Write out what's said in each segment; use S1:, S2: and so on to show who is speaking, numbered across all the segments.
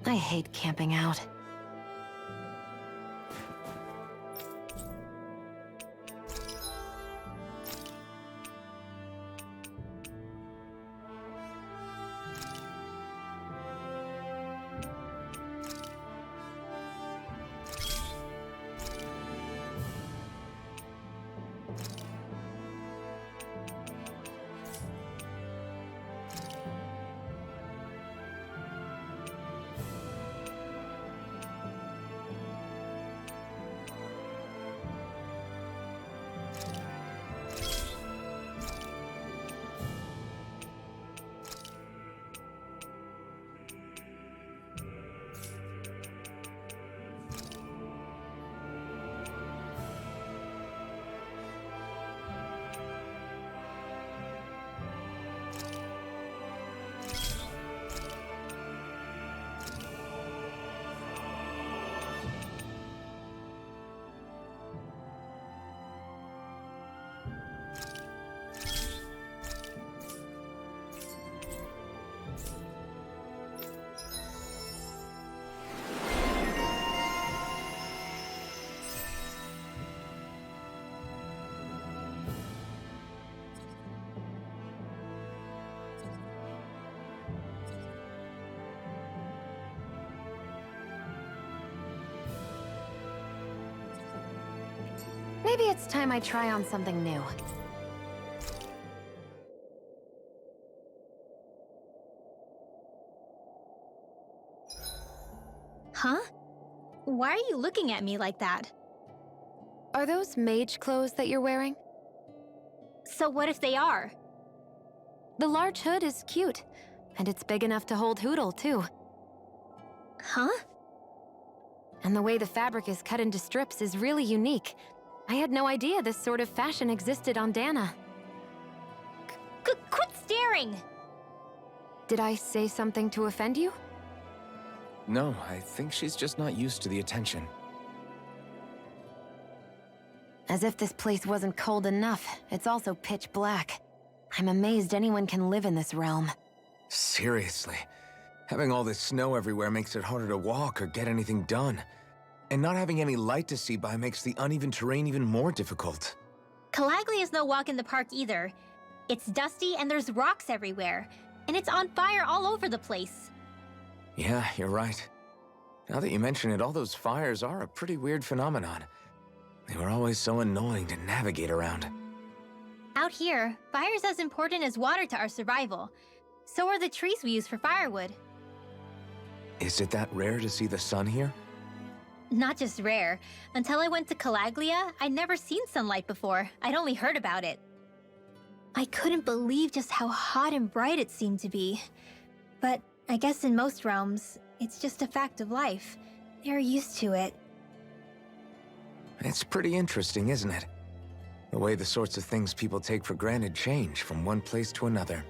S1: I hate camping out. Maybe it's time I try on something new.
S2: Huh? Why are you looking at me like that?
S1: Are those mage clothes that you're wearing?
S2: So what if they are?
S1: The large hood is cute, and it's big enough to hold Hootle, too.
S2: Huh?
S1: And the way the fabric is cut into strips is really unique. I had no idea this sort of fashion existed on Dana.
S2: Quit staring!
S1: Did I say something to offend you?
S3: No, I think she's just not used to the attention.
S1: As if this place wasn't cold enough, it's also pitch black. I'm amazed anyone can live in this realm.
S3: Seriously. Having all this snow everywhere makes it harder to walk or get anything done. And not having any light to see by makes the uneven terrain even more difficult.
S2: Calaglia is no walk in the park either. It's dusty and there's rocks everywhere. And it's on fire all over the place.
S3: Yeah, you're right. Now that you mention it, all those fires are a pretty weird phenomenon. They were always so annoying to navigate around.
S2: Out here, fire's as important as water to our survival. So are the trees we use for firewood.
S3: Is it that rare to see the sun here?
S2: Not just rare. Until I went to Calaglia, I'd never seen sunlight before. I'd only heard about it. I couldn't believe just how hot and bright it seemed to be. But I guess in most realms, it's just a fact of life. They're used to it.
S3: It's pretty interesting, isn't it? The way the sorts of things people take for granted change from one place to another.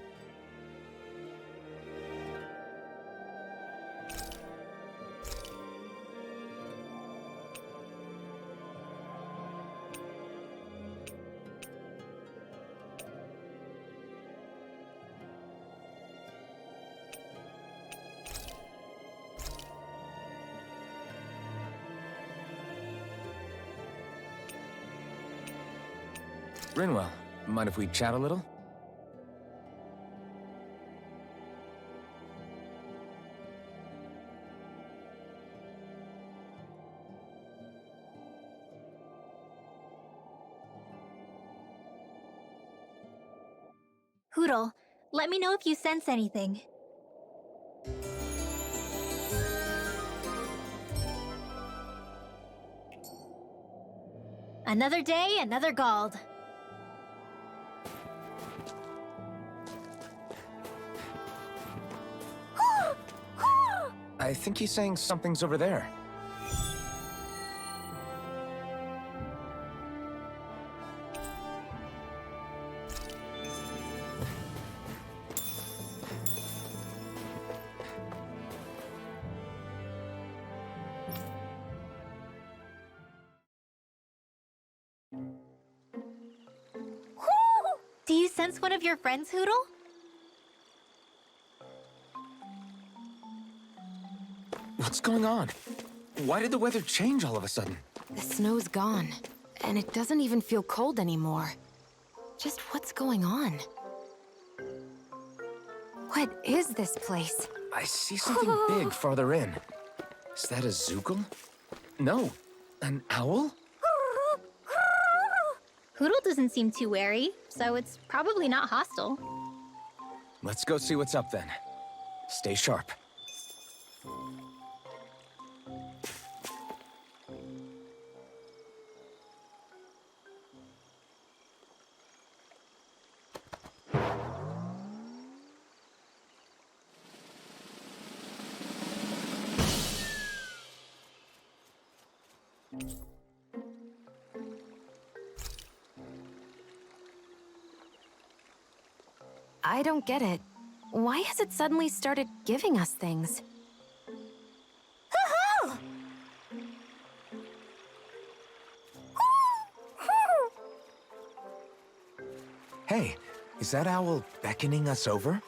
S3: Rinwell, mind if we chat a little?
S2: Hootle, let me know if you sense anything. Another day, another Gald.
S3: I think he's saying something's over there.
S2: Do you sense one of your friends, Hootle?
S3: What's going on? Why did the weather change all of a sudden?
S1: The snow's gone, and it doesn't even feel cold anymore. Just what's going on? What is this place?
S3: I see something big farther in. Is that a Zoogle? No, an owl?
S2: Hootle doesn't seem too wary, so it's probably not hostile.
S3: Let's go see what's up then. Stay sharp.
S1: I don't get it. Why has it suddenly started giving us things?
S3: Hey, is that owl beckoning us over?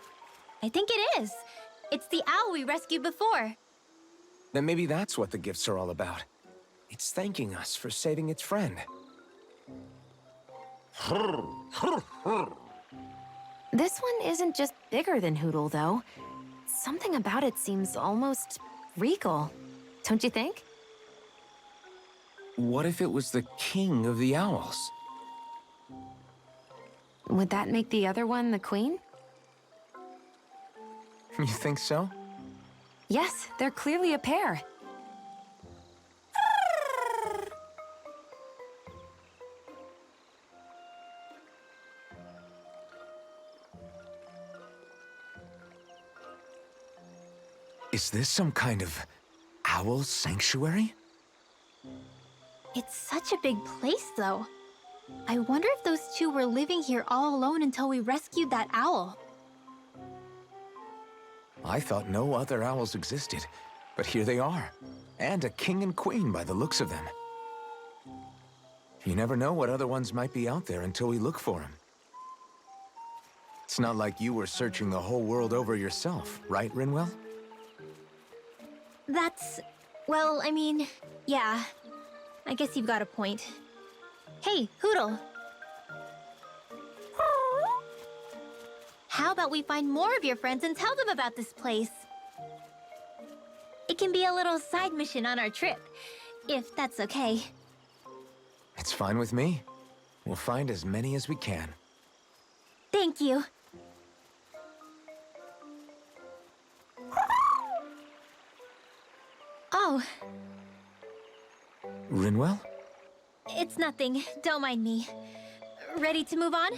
S2: I think it is. It's the owl we rescued before.
S3: Then maybe that's what the gifts are all about. It's thanking us for saving its friend.
S1: This one isn't just bigger than Hootle, though. Something about it seems almost regal, don't you think?
S3: What if it was the king of the owls?
S1: Would that make the other one the queen?
S3: You think so?
S1: Yes, they're clearly a pair.
S3: Is this some kind of owl sanctuary?
S2: It's such a big place, though. I wonder if those two were living here all alone until we rescued that owl.
S3: I thought no other owls existed, but here they are. And a king and queen by the looks of them. You never know what other ones might be out there until we look for them. It's not like you were searching the whole world over yourself, right, Rinwell?
S2: That's... well, I mean, yeah. I guess you've got a point. Hey, Hootle. How about we find more of your friends and tell them about this place? It can be a little side mission on our trip, if that's okay.
S3: It's fine with me. We'll find as many as we can.
S2: Thank you. Oh,
S3: Rinwell?
S2: it's nothing. Don't mind me. Ready to move on?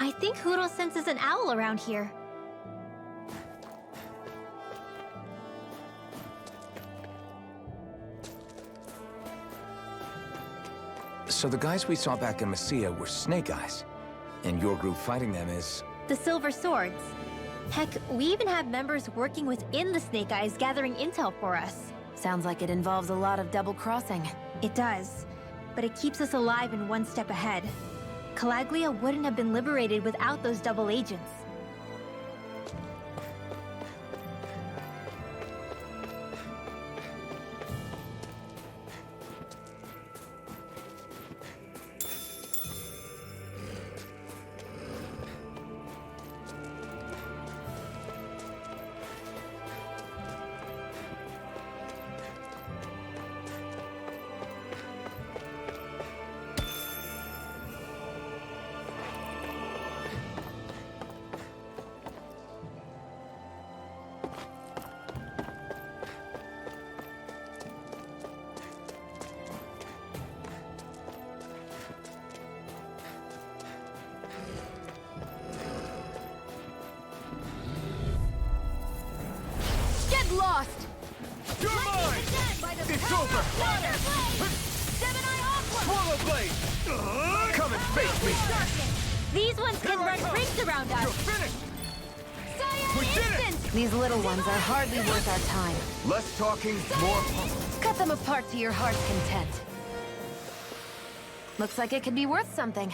S2: I think Hootle senses an owl around here.
S3: So the guys we saw back in Messia were Snake Eyes, and your group fighting them is...
S2: The Silver Swords. Heck, we even have members working within the Snake Eyes gathering intel for us.
S1: Sounds like it involves a lot of double-crossing.
S2: It does, but it keeps us alive and one step ahead. Calaglia wouldn't have been liberated without those double agents.
S1: Lost!
S3: You're mine! It's over! Swallow blade! Come and face me!
S2: These ones can run rings around us!
S3: You're finished! We did it!
S1: These little ones are hardly worth our time.
S3: Less talking, more...
S1: Cut them apart to your heart's content. Looks like it could be worth something.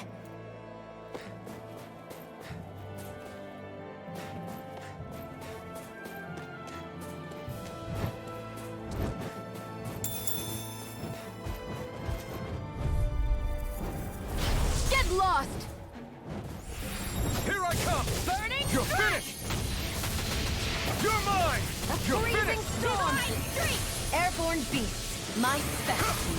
S1: Lost!
S3: Here I come!
S1: Burning
S3: You're finished! You're mine! You're
S1: Freezing
S3: finished!
S1: storm! Airborne beasts, my specialty.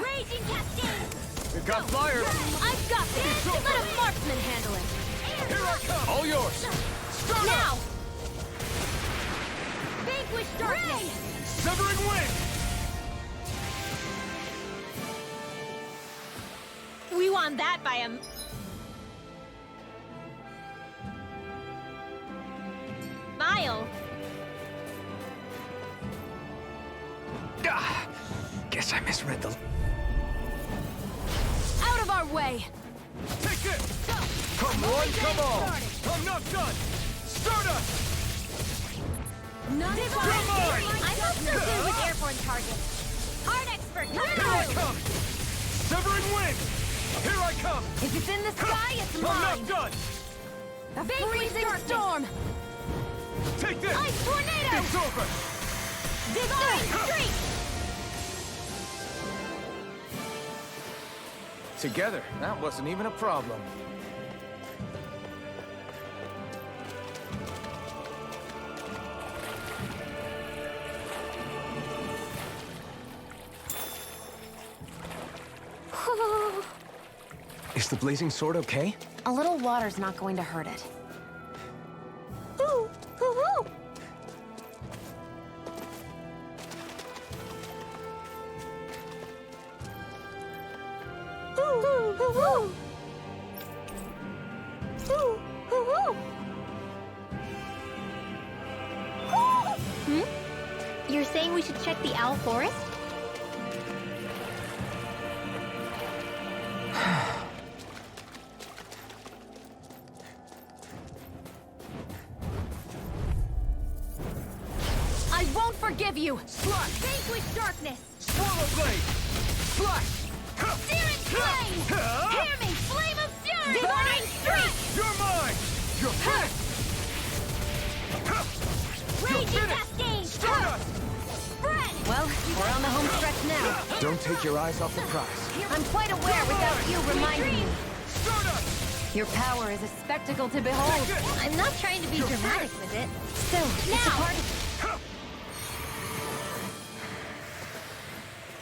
S2: Raging Cascade!
S3: We've got flyers!
S1: I've got this! Let a marksman handle it!
S3: Here I come! All yours! Start
S2: Now!
S3: up!
S2: Vanquish darkness!
S3: Severing wind!
S2: We won that by a... mile.
S3: Guess I misread the...
S1: Out of our way!
S3: Take this! Come one, come all! I'm not done! Start us!
S1: None
S3: You're mine!
S2: I'm not so good with airborne targets. Hard expert,
S3: Here I come! Severing wind! Here I come!
S1: If it's in the sky, it's
S3: I'm
S1: mine!
S3: not done!
S1: A freezing storm!
S3: Take this!
S1: Ice tornado!
S3: It's over!
S1: Divine streak!
S3: Together, that wasn't even a problem. Is the blazing sword okay?
S1: A little water's not going to hurt it.
S2: Ooh, ooh, ooh. Ooh, ooh, ooh, ooh. Ooh, ooh, ooh. Hmm? You're saying we should check the owl forest?
S1: I won't forgive you!
S3: Slash!
S2: Vanquish darkness!
S3: Swallow blade! Slash!
S2: Searing flame! Hear me, flame of fury! Divine streak!
S3: You're mine! You're finished!
S2: Raging cascade!
S3: Stardust!
S2: Spread!
S1: Well, we're on the home stretch now.
S3: Don't take your eyes off the prize.
S1: I'm quite aware without you reminding me.
S3: Stardust!
S1: Your power is a spectacle to behold.
S2: I'm not trying to be dramatic with it.
S1: Still, it's a
S2: Now!
S1: part of...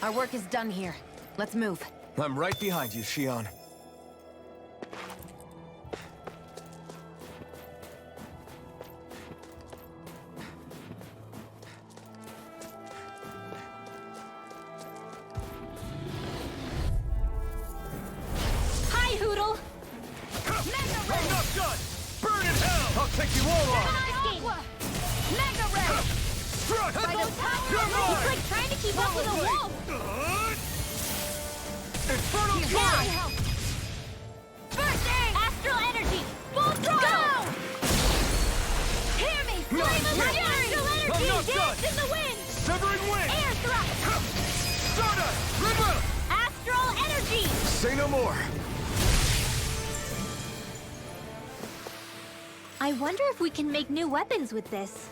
S1: Our work is done here. Let's move.
S3: I'm right behind you, Shion.
S2: Hi, Hoodle!
S3: I'm not done! Burn in hell! I'll take you all on!
S2: Mega Ray!
S3: Struck!
S2: It's
S3: You're mine!
S2: like trying to keep up with a wolf!
S3: Infernal
S2: Now! Bursting! Astral energy! Full throttle! Go! Hear me! Flame of fury! Astral energy! Dance in the wind!
S3: Severing wind!
S2: Air thrust!
S3: Stardust! Riville!
S2: Astral energy!
S3: Say no more!
S2: I wonder if we can make new weapons with this.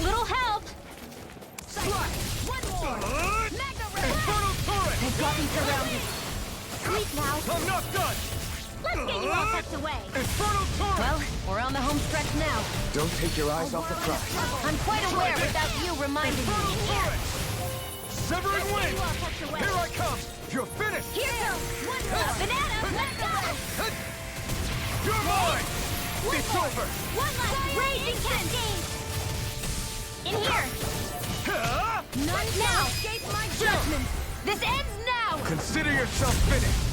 S2: Little help! One more!
S3: Infernal turret!
S2: They've got me surrounded. Sleep now.
S3: I'm not done!
S2: Let's get you all tucked away.
S3: Infernal turret!
S1: Well, we're on the home stretch now.
S3: Don't take your eyes off the prize.
S1: I'm quite aware without you reminding me.
S3: Infernal turret! Severing
S2: Let's get
S3: wind!
S2: you all tucked away.
S3: Here I come! You're finished!
S2: Here goes! One more! Banana! Let's go!
S3: You're mine!
S2: One
S3: It's
S2: more.
S3: over!
S2: One last raging cascade! In here!
S3: Huh?
S2: None now! Escape my judgment! This ends now!
S3: Consider yourself finished!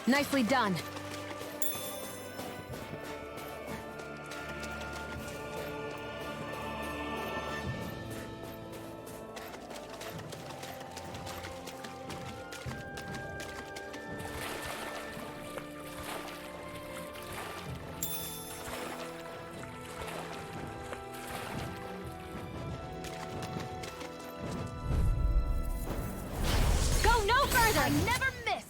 S1: Nicely done.
S2: Go no further! I never miss!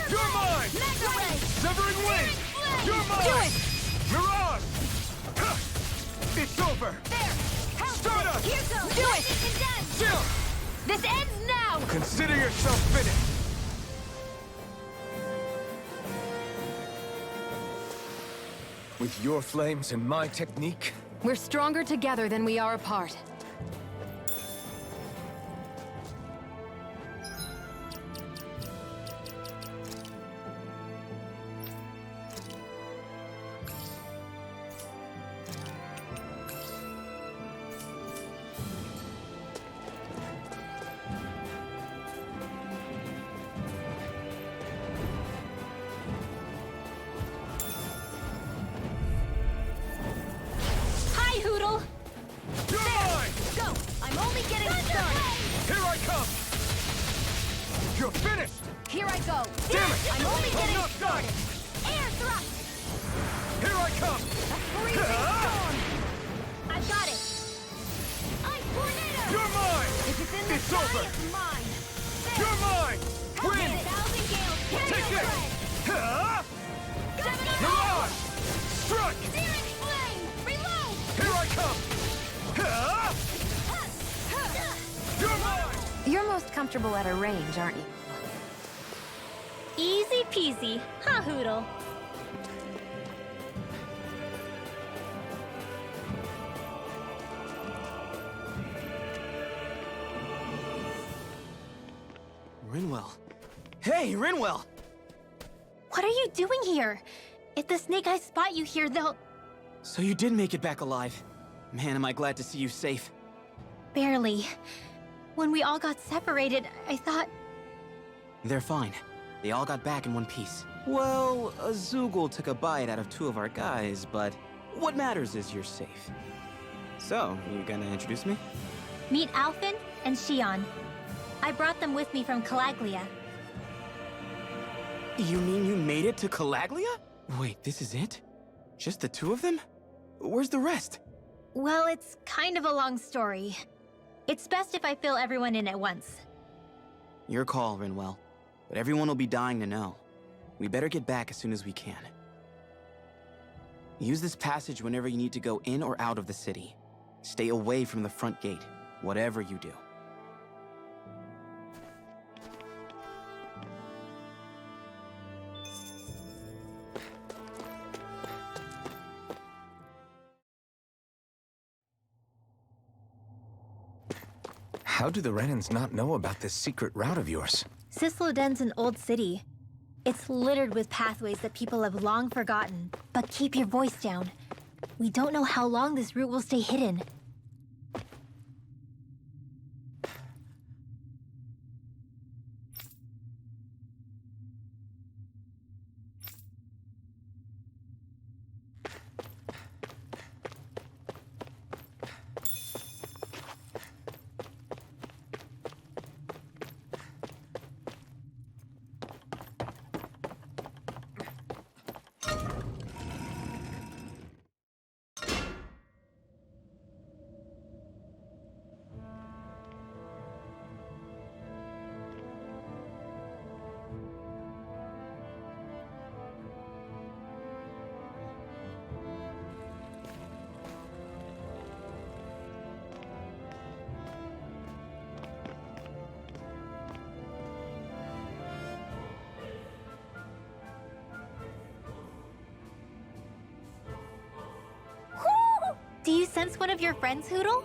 S3: You're mine!
S2: Mega Ray!
S3: Severing wind! You're mine!
S2: Do it!
S3: Mirage! Huh. It's over!
S2: There!
S3: Stardust!
S2: Here goes! Do it! Condensed!
S3: Still!
S2: This ends now!
S3: Consider yourself finished! With your flames and my technique,
S1: We're stronger together than we are apart.
S2: Hi, Hoodle!
S3: you're mine!
S2: Go! I'm only getting started!
S3: Here I come! You're finished!
S1: Here I go.
S3: Damn it!
S2: I'm only
S3: I'm
S2: getting
S3: not done!
S2: Air thrust!
S3: Here I come!
S2: Freezing
S3: Ah!
S2: storm! I've got it! Ice tornado!
S3: You're mine!
S2: If it's in the
S3: It's
S2: sky,
S3: over!
S2: it's mine!
S3: You're mine! Win!
S2: Thousand gales!
S3: Take
S2: Carry
S3: this! Huh?
S2: Gemini!
S3: Mirage! Strike!
S2: Searing flame! Reload!
S3: Here I come! Huh? You're mine!
S1: You're most comfortable at a range, aren't you?
S2: Easy peasy, huh, Hoodle?
S4: Rinwell. Hey, Rinwell!
S2: What are you doing here? If the Snake Eyes spot you here, they'll...
S4: So you did make it back alive. Man, am I glad to see you safe.
S2: Barely. When we all got separated, I thought...
S4: They're fine. They all got back in one piece. Well, a Zoogle took a bite out of 2 of our guys, but what matters is you're safe. So, you gonna introduce me?
S2: Meet Alphen and Shion. I brought them with me from Calaglia.
S4: You mean you made it to Calaglia? Wait, this is it? Just the 2 of them? Where's the rest?
S2: Well, it's kind of a long story. It's best if I fill everyone in at once.
S4: Your call, Rinwell. But everyone will be dying to know. We better get back as soon as we can. Use this passage whenever you need to go in or out of the city. Stay away from the front gate, whatever you do.
S3: How do the Renans not know about this secret route of yours?
S2: Cisloden's an old city. It's littered with pathways that people have long forgotten. But keep your voice down. We don't know how long this route will stay hidden. Do you sense one of your friends, Hootle?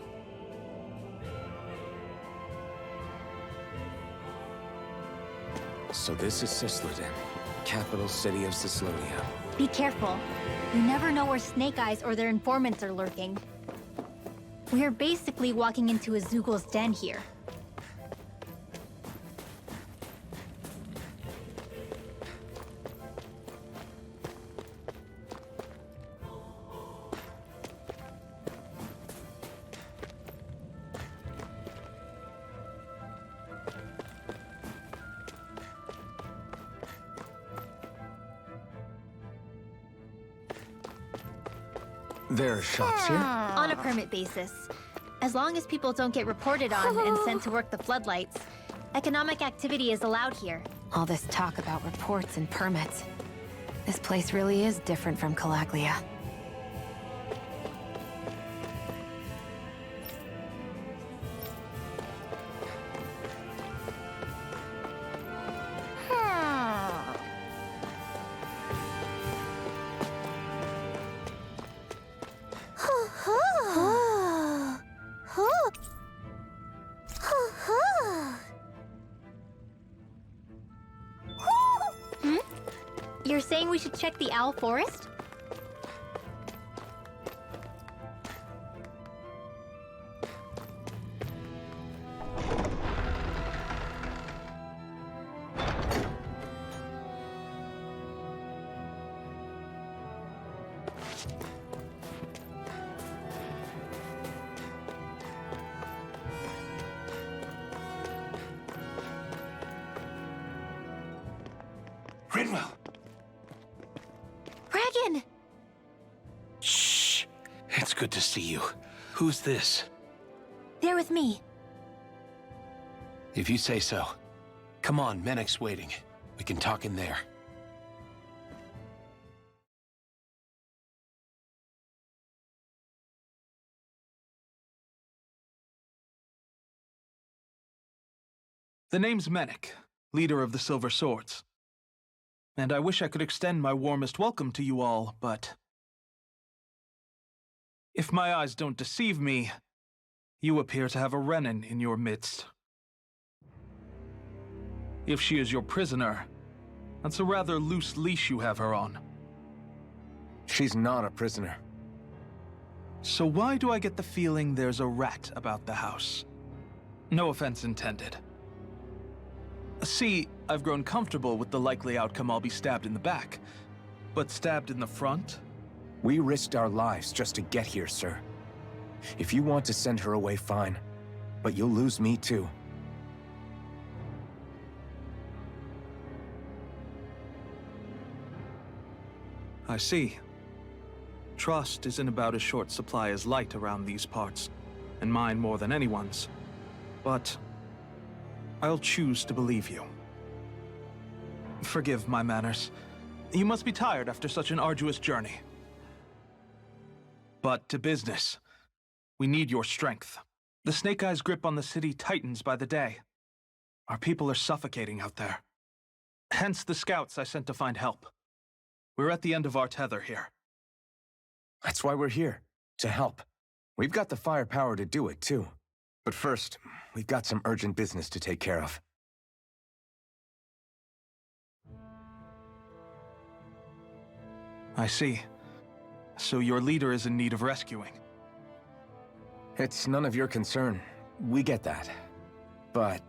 S3: So this is Cisloden, capital city of Cislodia.
S2: Be careful. You never know where Snake Eyes or their informants are lurking. We're basically walking into a Zoogl's den here.
S3: There are shops here?
S2: On a permit basis. As long as people don't get reported on and sent to work the floodlights, economic activity is allowed here.
S1: All this talk about reports and permits. This place really is different from Calaglia.
S2: You're saying we should check the Owl Forest?
S5: Riville!
S2: Dragon!
S5: Shh! It's good to see you. Who's this?
S2: They're with me.
S5: If you say so. Come on, Menek's waiting. We can talk in there.
S6: The name's Menek, leader of the Silver Swords. And I wish I could extend my warmest welcome to you all, but if my eyes don't deceive me, you appear to have a Renan in your midst. If she is your prisoner, that's a rather loose leash you have her on.
S3: She's not a prisoner.
S6: So why do I get the feeling there's a rat about the house? No offense intended. See, I've grown comfortable with the likely outcome I'll be stabbed in the back. But stabbed in the front?
S3: We risked our lives just to get here, sir. If you want to send her away, fine. But you'll lose me too.
S6: I see. Trust isn't about as short supply as light around these parts, and mine more than anyone's. But I'll choose to believe you. Forgive my manners. You must be tired after such an arduous journey. But to business. We need your strength. The Snake Eyes' grip on the city tightens by the day. Our people are suffocating out there. Hence the scouts I sent to find help. We're at the end of our tether here.
S3: That's why we're here, to help. We've got the firepower to do it, too. But first, we've got some urgent business to take care of.
S6: I see. So your leader is in need of rescuing.
S3: It's none of your concern. We get that. But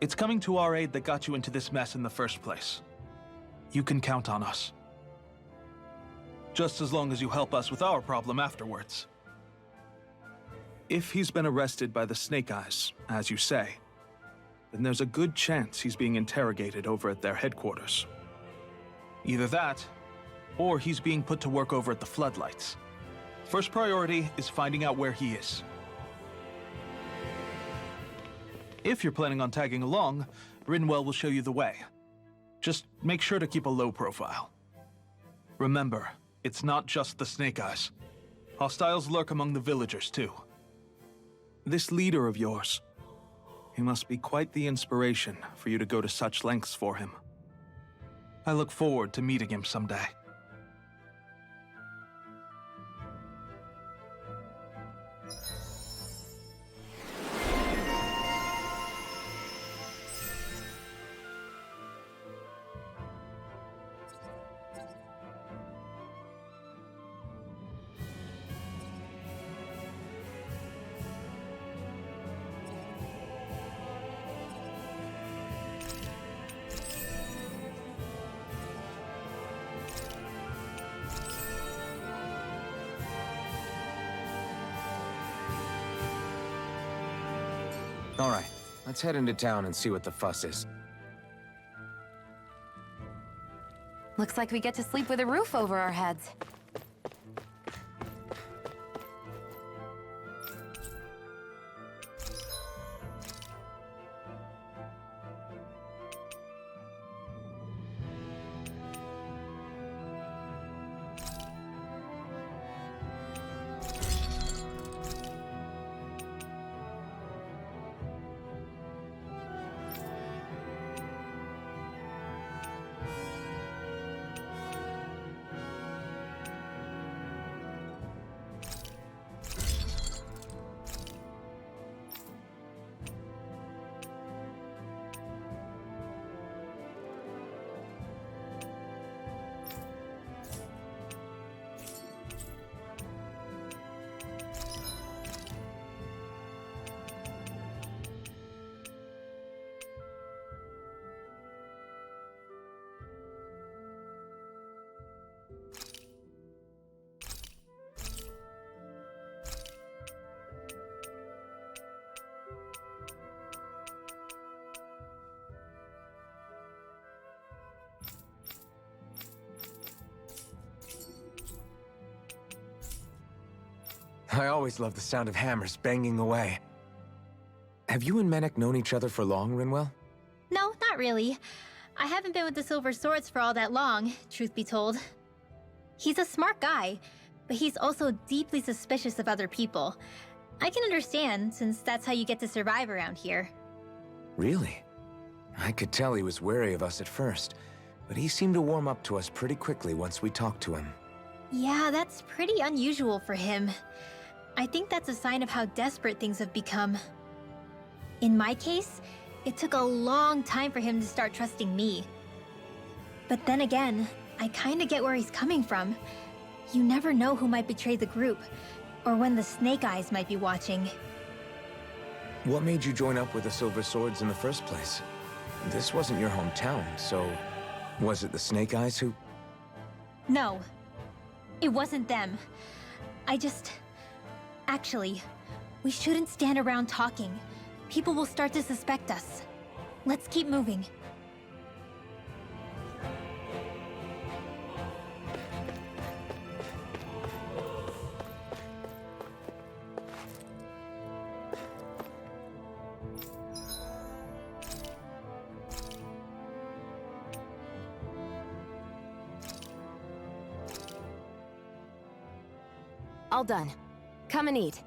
S6: It's coming to our aid that got you into this mess in the first place. You can count on us. Just as long as you help us with our problem afterwards. If he's been arrested by the Snake Eyes, as you say, then there's a good chance he's being interrogated over at their headquarters. Either that, or he's being put to work over at the Floodlights. First priority is finding out where he is. If you're planning on tagging along, Rinwell will show you the way. Just make sure to keep a low profile. Remember, it's not just the Snake Eyes. Hostiles lurk among the villagers, too. This leader of yours, he must be quite the inspiration for you to go to such lengths for him. I look forward to meeting him someday.
S3: all right, let's head into town and see what the fuss is.
S1: Looks like we get to sleep with a roof over our heads.
S3: I always love the sound of hammers banging away. Have you and Menek known each other for long, Rinwell?
S2: No, not really. I haven't been with the Silver Swords for all that long, truth be told. He's a smart guy, but he's also deeply suspicious of other people. I can understand, since that's how you get to survive around here.
S3: Really? I could tell he was wary of us at first, but he seemed to warm up to us pretty quickly once we talked to him.
S2: Yeah, that's pretty unusual for him. I think that's a sign of how desperate things have become. In my case, it took a long time for him to start trusting me. But then again, I kinda get where he's coming from. You never know who might betray the group, or when the Snake Eyes might be watching.
S3: What made you join up with the Silver Swords in the first place? This wasn't your hometown, so was it the Snake Eyes who...
S2: No, it wasn't them. Actually, we shouldn't stand around talking. People will start to suspect us. Let's keep moving.
S1: All done. Come and eat.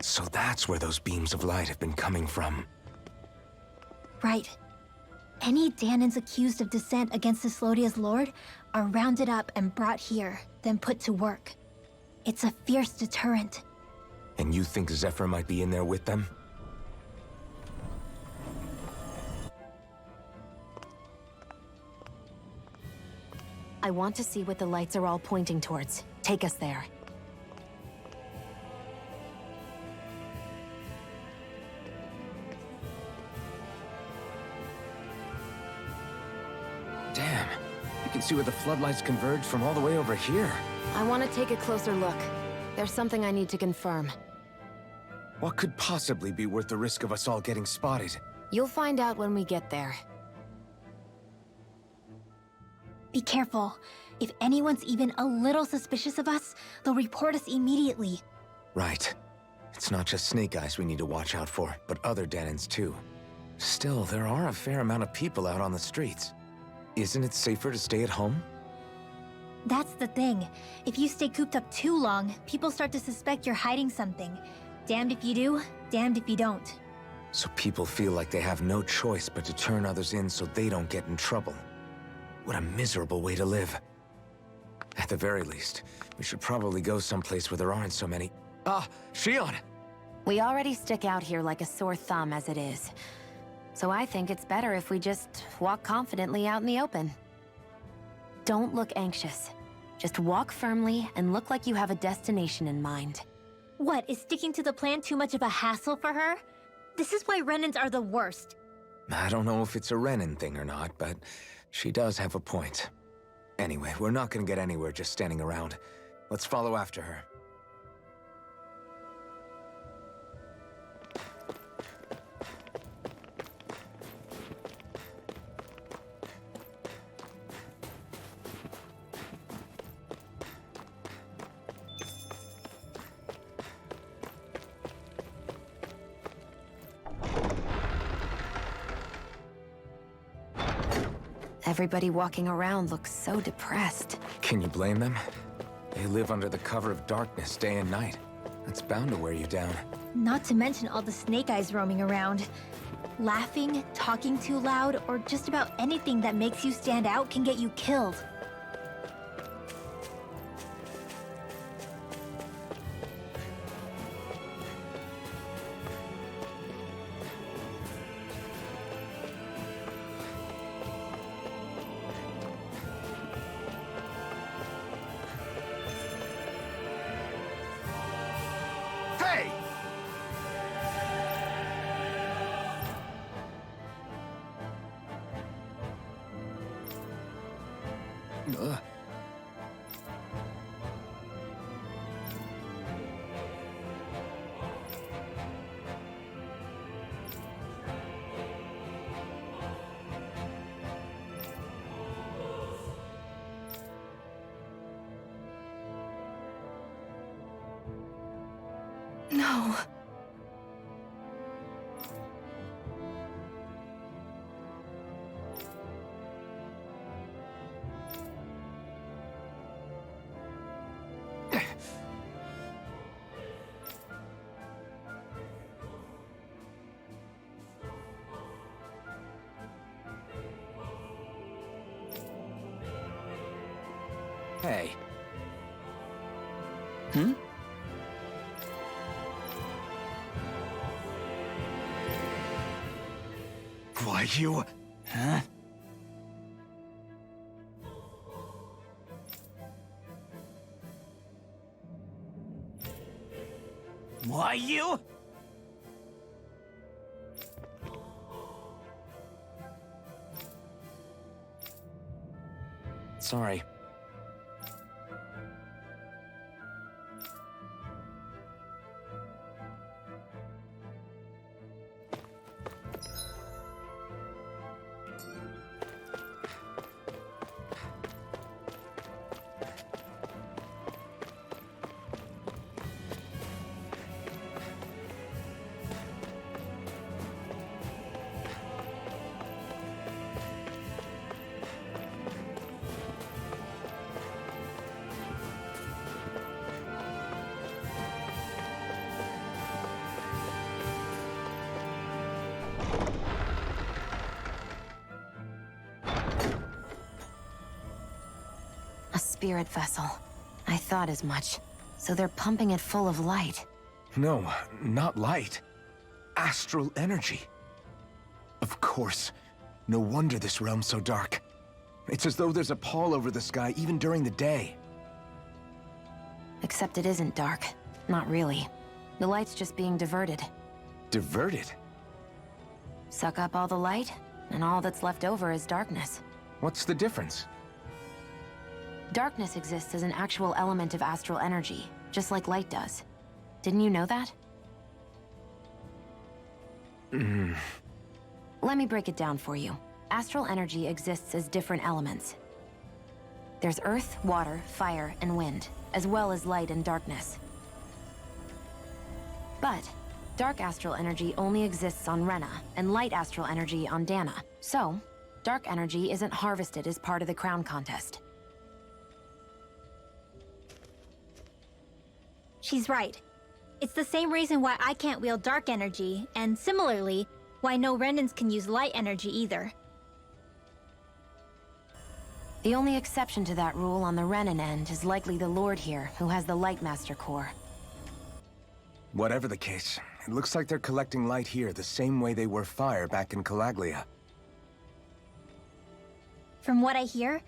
S3: So that's where those beams of light have been coming from.
S2: Right. Any Danans accused of dissent against Cyslodia's lord are rounded up and brought here, then put to work. It's a fierce deterrent.
S3: And you think Zephyr might be in there with them?
S1: I want to see what the lights are all pointing towards. Take us there.
S3: Damn, you can see where the floodlights converge from all the way over here.
S1: I want to take a closer look. There's something I need to confirm.
S3: What could possibly be worth the risk of us all getting spotted?
S1: You'll find out when we get there.
S2: Be careful. If anyone's even a little suspicious of us, they'll report us immediately.
S3: Right. It's not just Snake Eyes we need to watch out for, but other Danans too. Still, there are a fair amount of people out on the streets. Isn't it safer to stay at home?
S2: That's the thing. If you stay cooped up too long, people start to suspect you're hiding something. Damned if you do, damned if you don't.
S3: So people feel like they have no choice but to turn others in so they don't get in trouble. What a miserable way to live. At the very least, we should probably go someplace where there aren't so many... Ah, Shion!
S1: We already stick out here like a sore thumb as it is. So I think it's better if we just walk confidently out in the open. Don't look anxious. Just walk firmly and look like you have a destination in mind.
S2: What, is sticking to the plan too much of a hassle for her? This is why Renans are the worst.
S3: I don't know if it's a Renan thing or not, but she does have a point. Anyway, we're not gonna get anywhere just standing around. Let's follow after her.
S1: Everybody walking around looks so depressed.
S3: Can you blame them? They live under the cover of darkness day and night. That's bound to wear you down.
S2: Not to mention all the Snake Eyes roaming around. Laughing, talking too loud, or just about anything that makes you stand out can get you killed.
S3: Hey! Ugh.
S1: No.
S3: Hey.
S4: Hmm?
S3: Why, you...
S4: Huh? Why you?
S3: Sorry.
S1: spirit vessel. I thought as much. So they're pumping it full of light.
S3: No, not light. Astral energy. Of course. No wonder this realm's so dark. It's as though there's a pall over the sky even during the day.
S1: Except it isn't dark. Not really. The light's just being diverted.
S3: Diverted?
S1: Suck up all the light, and all that's left over is darkness.
S3: What's the difference?
S1: Darkness exists as an actual element of astral energy, just like light does. Didn't you know that? Let me break it down for you. Astral energy exists as different elements. There's earth, water, fire, and wind, as well as light and darkness. But dark astral energy only exists on Rena, and light astral energy on Dana. So, dark energy isn't harvested as part of the crown contest.
S2: She's right. It's the same reason why I can't wield dark energy, and similarly, why no Renans can use light energy either.
S1: The only exception to that rule on the Renan end is likely the Lord here, who has the Lightmaster core.
S3: Whatever the case, it looks like they're collecting light here the same way they were fire back in Calaglia.
S2: From what I hear,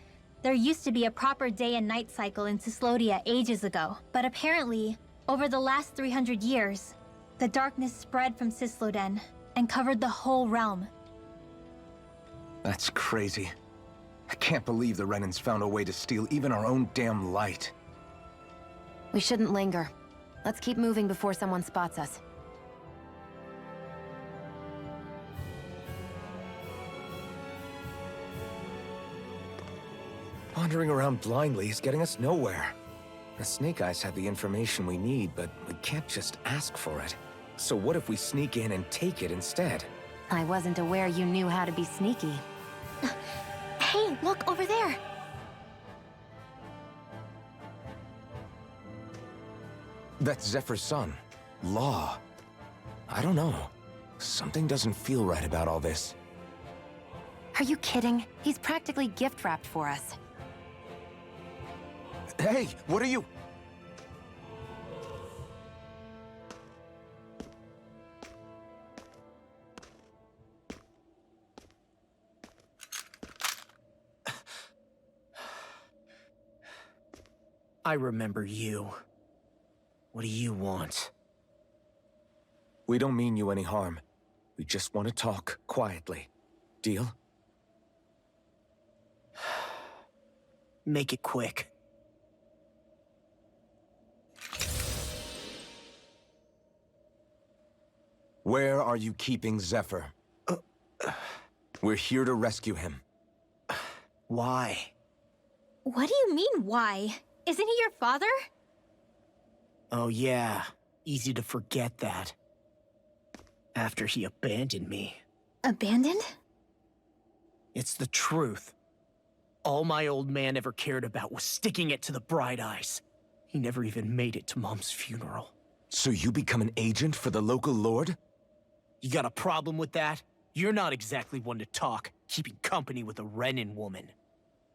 S2: there used to be a proper day and night cycle in Cyslodia ages ago, but apparently, over the last 300 years, the darkness spread from Cysloden and covered the whole realm.
S3: That's crazy. I can't believe the Renans found a way to steal even our own damn light.
S1: We shouldn't linger. Let's keep moving before someone spots us.
S3: Wandering around blindly is getting us nowhere. The Snake Eyes have the information we need, but we can't just ask for it. So what if we sneak in and take it instead?
S1: I wasn't aware you knew how to be sneaky.
S2: Hey, look over there!
S3: That's Zephyr's son, Law. I don't know. Something doesn't feel right about all this.
S1: Are you kidding? He's practically gift-wrapped for us.
S3: Hey, what are you...
S7: I remember you. What do you want?
S3: We don't mean you any harm. We just want to talk quietly. Deal?
S7: Make it quick.
S3: Where are you keeping Zephyr? We're here to rescue him.
S7: Why?
S2: What do you mean, why? Isn't he your father?
S7: Oh yeah, easy to forget that. After he abandoned me.
S2: Abandoned?
S7: It's the truth. All my old man ever cared about was sticking it to the Bright Eyes. He never even made it to Mom's funeral.
S3: So you become an agent for the local lord?
S7: You got a problem with that? You're not exactly one to talk, keeping company with a Renan woman.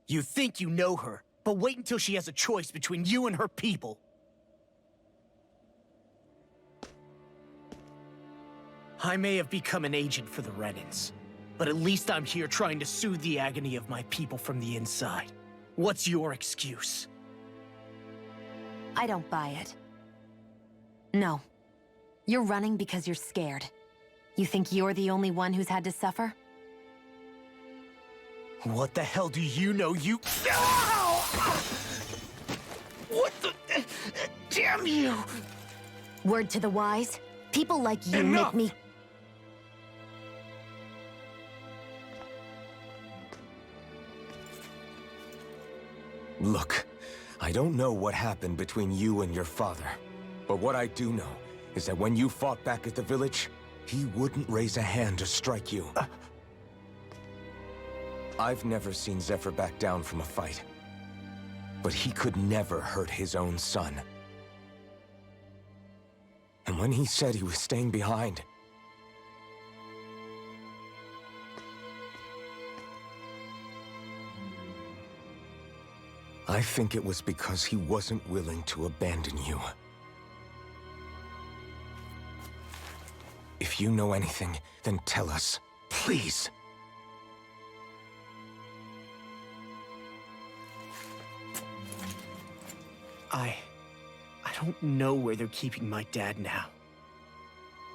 S7: You think you know her, but wait until she has a choice between you and her people. I may have become an agent for the Renans, but at least I'm here trying to soothe the agony of my people from the inside. What's your excuse?
S1: I don't buy it. No. You're running because you're scared. You think you're the only one who's had to suffer?
S7: What the hell do you know, you— Ow! What the— Damn you!
S1: Word to the wise, people like you
S7: Enough!
S1: make me...
S3: Look, I don't know what happened between you and your father. But what I do know is that when you fought back at the village, he wouldn't raise a hand to strike you. I've never seen Zephyr back down from a fight. But he could never hurt his own son. And when he said he was staying behind, I think it was because he wasn't willing to abandon you. If you know anything, then tell us, please.
S7: I don't know where they're keeping my dad now.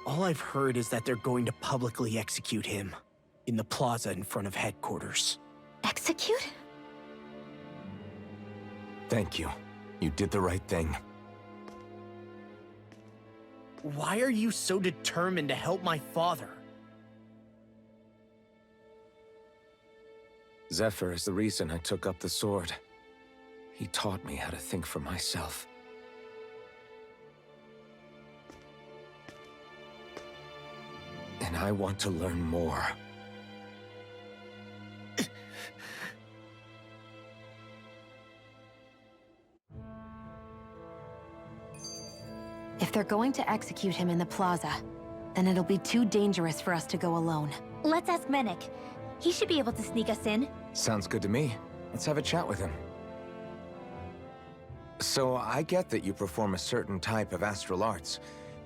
S7: All I've heard is that they're going to publicly execute him in the plaza in front of headquarters.
S2: Execute?
S3: Thank you. You did the right thing.
S7: Why are you so determined to help my father?
S3: Zephyr is the reason I took up the sword. He taught me how to think for myself. And I want to learn more.
S1: If they're going to execute him in the plaza, then it'll be too dangerous for us to go alone.
S2: Let's ask Menik. He should be able to sneak us in.
S3: Sounds good to me. Let's have a chat with him. So, I get that you perform a certain type of astral arts,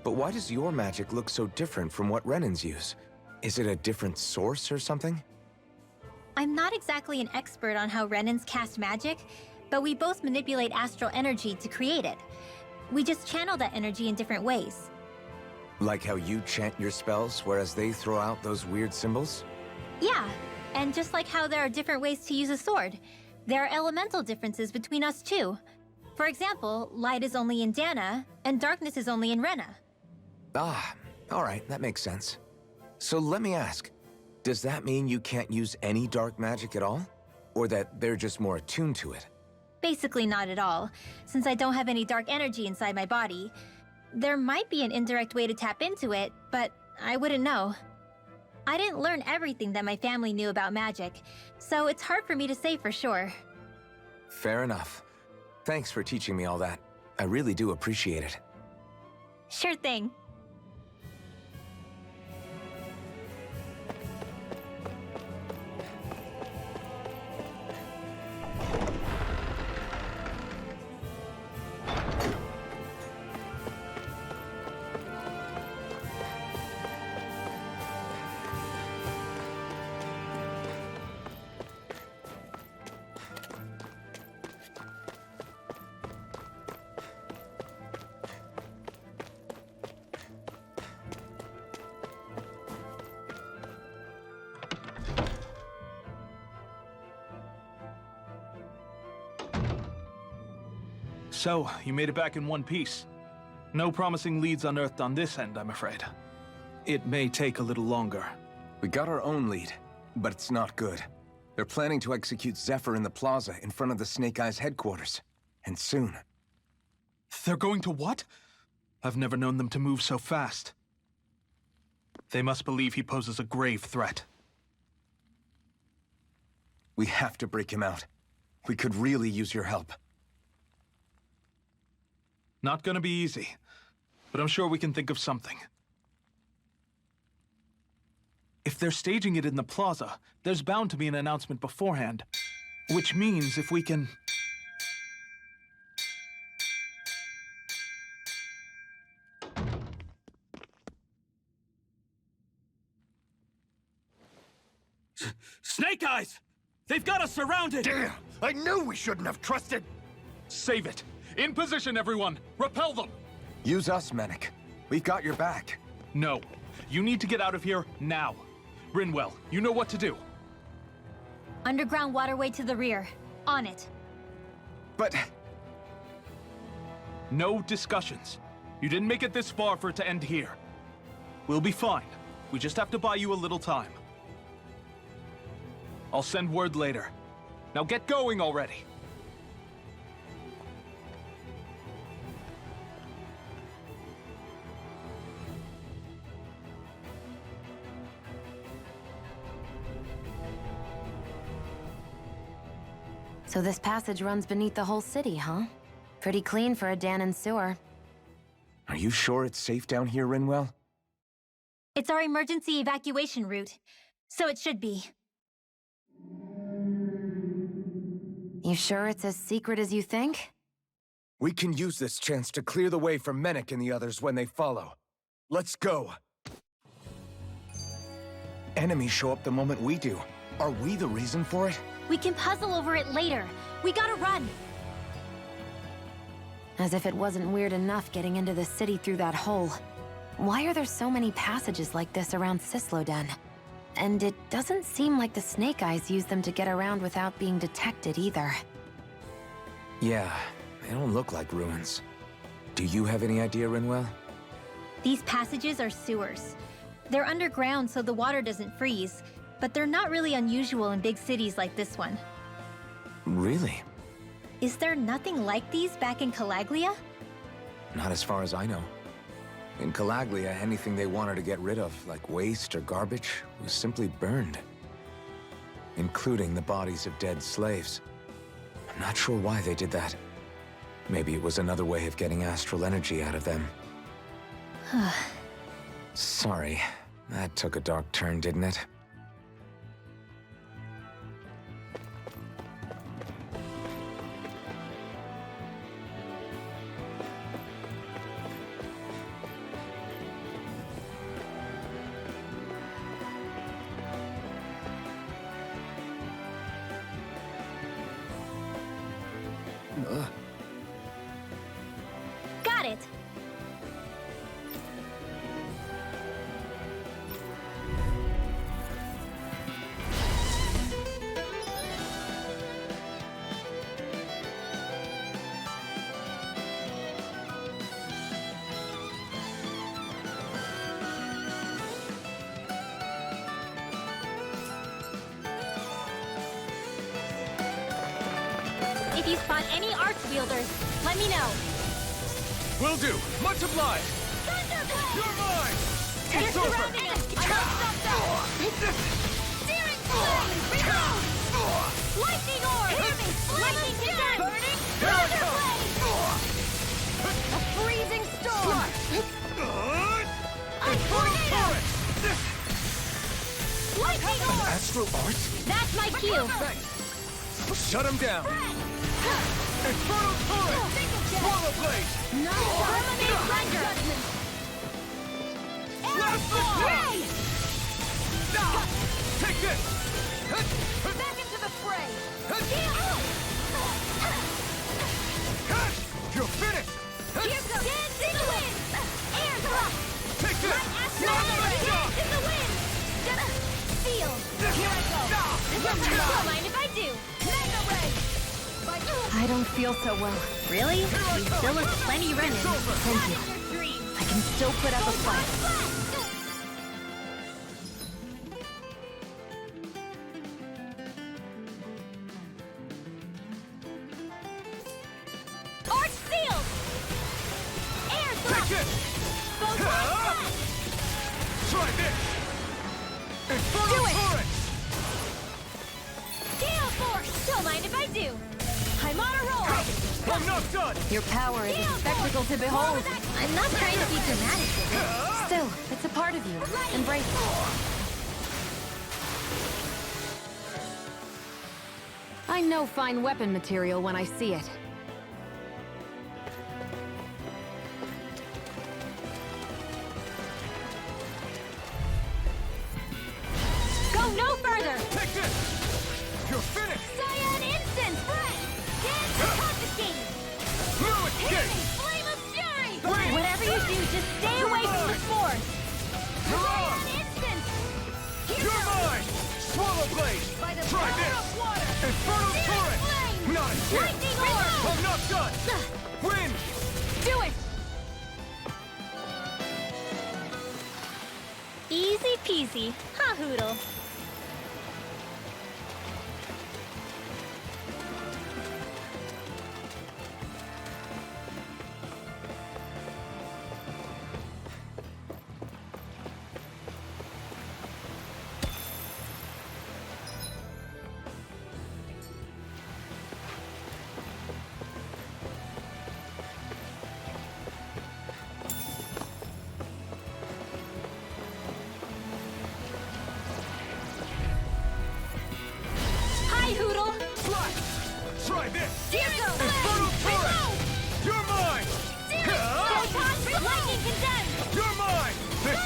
S3: but why does your magic look so different from what Renans use? Is it a different source or something?
S2: I'm not exactly an expert on how Renans cast magic, but we both manipulate astral energy to create it. We just channel that energy in different ways.
S3: Like how you chant your spells, whereas they throw out those weird symbols?
S2: Yeah, and just like how there are different ways to use a sword, there are elemental differences between us too. For example, light is only in Dana, and darkness is only in Rena.
S3: Ah, alright, that makes sense. So let me ask, does that mean you can't use any dark magic at all? Or that they're just more attuned to it?
S2: Basically not at all, since I don't have any dark energy inside my body. There might be an indirect way to tap into it, but I wouldn't know. I didn't learn everything that my family knew about magic, so it's hard for me to say for sure.
S3: Fair enough. Thanks for teaching me all that. I really do appreciate it.
S2: Sure thing.
S6: So, you made it back in one piece. No promising leads unearthed on this end, I'm afraid. It may take a little longer.
S3: We got our own lead, but it's not good. They're planning to execute Zephyr in the plaza in front of the Snake Eyes headquarters. And soon.
S6: They're going to what? I've never known them to move so fast. They must believe he poses a grave threat.
S3: We have to break him out. We could really use your help.
S6: Not gonna be easy, but I'm sure we can think of something. If they're staging it in the plaza, there's bound to be an announcement beforehand. Which means if we can...
S5: Snake Eyes! They've got us surrounded!
S8: Damn! I knew we shouldn't have trusted!
S6: Save it! In position, everyone! Repel them!
S3: Use us, Menik. We've got your back.
S6: No. You need to get out of here now. Rinwell, you know what to do.
S2: Underground waterway to the rear. On it.
S3: But...
S6: No discussions. You didn't make it this far for it to end here. We'll be fine. We just have to buy you a little time. I'll send word later. Now get going already.
S1: So this passage runs beneath the whole city, huh? Pretty clean for a Danon sewer.
S3: Are you sure it's safe down here, Rinwell?
S2: It's our emergency evacuation route, so it should be.
S1: You sure it's as secret as you think?
S3: We can use this chance to clear the way for Menek and the others when they follow. Let's go! Enemies show up the moment we do. Are we the reason for it?
S2: We can puzzle over it later. We gotta run.
S1: As if it wasn't weird enough getting into the city through that hole. Why are there so many passages like this around Cisloden? And it doesn't seem like the Snake Eyes use them to get around without being detected either.
S3: Yeah, they don't look like ruins. Do you have any idea, Rinwell?
S2: These passages are sewers. They're underground so the water doesn't freeze, but they're not really unusual in big cities like this one.
S3: Really?
S2: Is there nothing like these back in Calaglia?
S3: Not as far as I know. In Calaglia, anything they wanted to get rid of, like waste or garbage, was simply burned. Including the bodies of dead slaves. I'm not sure why they did that. Maybe it was another way of getting astral energy out of them. Sorry, that took a dark turn, didn't it?
S2: Got it! If you spot any arch wielders, let me know.
S8: Will do. Much obliged. You're mine.
S2: They're surrounding us! I won't stop them! Searing flame! Reload! Lightning orb! Hear me! Lightning condemned! Burning! Thunder blade! A freezing storm! A tornado! Lightning orb!
S3: Astral art?
S2: That's my cue!
S3: Shut him down!
S8: Infernal turret. Swallow blade.
S2: Permanent render!
S8: Blast the
S2: Ray!
S8: Take this.
S2: Back into the fray!
S8: You're finished.
S2: Here goes! Dance in the wind! Air thrust!
S8: Take this.
S2: Dance in the wind! Feel! Here I go! Don't mind if I do! Mega ray!
S1: I don't feel so well.
S2: Really? You still look plenty running.
S1: Thank you. I can still put up a fight.
S2: Arch sealed! Air thrust!
S8: Take it.
S2: Both sides!
S8: Try this. Infernal
S2: Do it.
S8: turret.
S2: Gale force! Don't mind if I do! I'm on a roll!
S8: I'm not done.
S1: Your power is a spectacle to behold.
S2: I'm not trying to be dramatic with it.
S1: Still, it's a part of you. Embrace it. I know fine weapon material when I see it.
S2: Go no further!
S8: Take this. You're finished.
S2: Cyan instance! Dance to confiscate!
S8: Fluid
S2: Hear
S8: gate.
S2: me! Flame of fury!
S8: Wait.
S2: Whatever you do, just stay away from the spores!
S8: You're on.
S2: Cyan instance! Here
S8: You're
S2: goes!
S8: mine. Swallow blade.
S2: By the
S8: Try
S2: power
S8: this.
S2: of water!
S8: Infernal
S2: Searing
S8: turret.
S2: flame!
S8: Not a chance.
S2: Lightning orb!
S8: I'm not done. Win.
S2: Do it! Easy peasy. Ha hoodle.